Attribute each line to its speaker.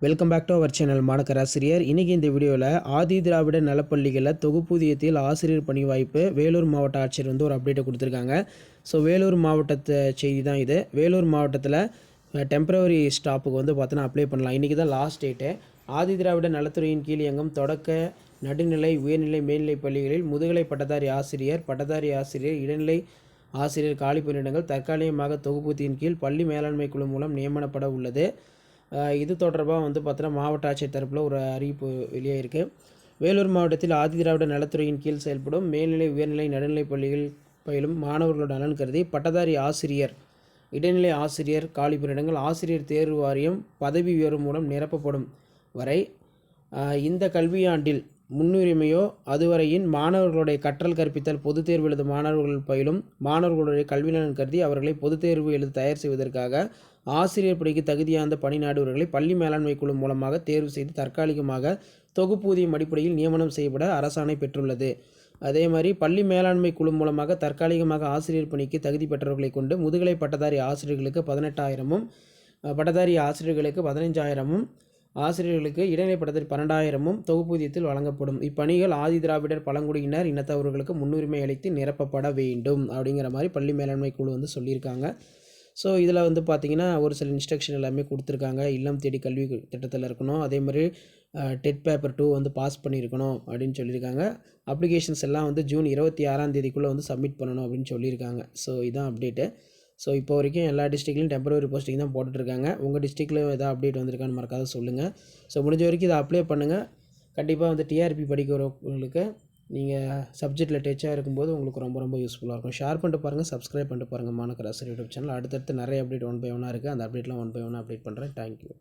Speaker 1: Welcome back to our channel மாணக்கராசிரியர். இன்றைக்கி இந்த வீடியோவில் ஆதி திராவிட நலப்பள்ளிகளில் தொகுப்பூதியத்தில் ஆசிரியர் பணி வாய்ப்பு வேலூர் மாவட்ட ஆட்சியர் ஒரு அப்டேட்டை கொடுத்துருக்காங்க. ஸோ வேலூர் மாவட்டத்தை செய்தி தான் இது. வேலூர் மாவட்டத்தில் டெம்பரவரி ஸ்டாப்புக்கு பார்த்தோன்னா அப்ளை பண்ணலாம். இன்றைக்கி தான் லாஸ்ட் டேட்டு. ஆதி திராவிட நலத்துறையின் கீழ் இயங்கும் தொடக்க நடுநிலை உயர்நிலை மேல்நிலை பள்ளிகளில் முதுகலை பட்டதாரி ஆசிரியர் இடைநிலை ஆசிரியர் காலி பணியிடங்கள் தற்காலிகமாக தொகுப்பூதியின் கீழ் பள்ளி மேலாண்மை குழு மூலம் நியமனப்பட உள்ளது. இது தொடர்பாக பார்த்தோன்னா மாவட்ட ஆட்சியர் தரப்பில் ஒரு அறிவிப்பு வெளியே இருக்குது. வேலூர் மாவட்டத்தில் ஆதி திராவிட நலத்துறையின் கீழ் செயல்படும் மேல்நிலை உயர்நிலை நடுநிலை பள்ளிகள் பயிலும் மாணவர்களோட நலன் கருதி பட்டதாரி ஆசிரியர் இடைநிலை ஆசிரியர் காலி பணியிடங்கள் ஆசிரியர் தேர்வு வாரியம் பதவி உயர்வு மூலம் நிரப்பப்படும் வரை இந்த கல்வியாண்டில் முன்னுரிமையோ அதுவரையின் மாணவர்களுடைய கற்றல் கற்பித்தல் பொதுத் தேர்வு எழுதும் மாணவர்கள் பயிலும் மாணவர்களுடைய கல்வி நலன் கருதி அவர்களை பொதுத் தேர்வு எழுத தயார் செய்வதற்காக ஆசிரியர் பணிக்கு தகுதியாந்த பணி நாடுவர்களை பள்ளி மேலாண்மை குழு மூலமாக தேர்வு செய்து தற்காலிகமாக தொகுப்பூதியம் அடிப்படையில் நியமனம் செய்யப்பட அரசாணை பெற்றுள்ளது. அதே மாதிரி பள்ளி மேலாண்மை குழு மூலமாக தற்காலிகமாக ஆசிரியர் பணிக்கு தகுதி பெற்றவர்களை கொண்டு முதுகலை பட்டதாரி ஆசிரியர்களுக்கு 18,000 பட்டதாரி ஆசிரியர்களுக்கு 15,000 ஆசிரியர்களுக்கு இடைநிலை பட்டதாரி 12,000 தொகுப்பூதியத்தில் வழங்கப்படும். இப்பணிகள் ஆதி திராவிடர் பழங்குடியினர் இனத்தவர்களுக்கு முன்னுரிமை அளித்து நிரப்பப்பட வேண்டும் அப்படிங்கிற மாதிரி பள்ளி மேலாண்மை குழு சொல்லியிருக்காங்க. ஸோ இதில் பார்த்திங்கன்னா ஒரு சில இன்ஸ்ட்ரக்ஷன் எல்லாமே கொடுத்துருக்காங்க. இல்லம் தேடி கல்வி திட்டத்தில் இருக்கணும், அதே மாதிரி டெட் பேப்பர் 2 பாஸ் பண்ணியிருக்கணும் அப்படின்னு சொல்லியிருக்காங்க. அப்ளிகேஷன்ஸ் எல்லாம் ஜூன் 26ஆம் தேதிக்குள்ளே சப்மிட் பண்ணணும் அப்படின்னு சொல்லியிருக்காங்க. ஸோ இதான் அப்டேட்டு. ஸோ இப்போ வரைக்கும் எல்லா டிஸ்ட்ரிக்ட்லையும் டெம்பரவரி போஸ்டிங் தான் போட்டுட்ருக்காங்க. உங்கள் டிஸ்ட்ரிக்டில் எதாவது அப்டேட் வந்திருக்கான்னு மறக்காத சொல்லுங்கள். ஸோ முடிஞ்ச வரைக்கும் இதை அப்ளை பண்ணுங்கள். கண்டிப்பாக டிஆர்பி படிக்கிறவங்களுக்கு நீங்கள் சப்ஜெக்டில் டச்சாக இருக்கும்போது உங்களுக்கு ரொம்ப ரொம்ப யூஸ்ஃபுல்லாக இருக்கும். ஷேர் பண்ணிட்டு பாருங்கள், சப்ஸ்கிரைப் பண்ணிட்டு பாருங்கள் மாணக்கராசிரியர் யூடியூப் சேனல். அடுத்தடுத்து நிறைய அப்டேட் 1 by 1 இருக்குது. அந்த அப்டேட்லாம் 1 by 1 அப்டேட் பண்ணுறேன். தேங்க்யூ.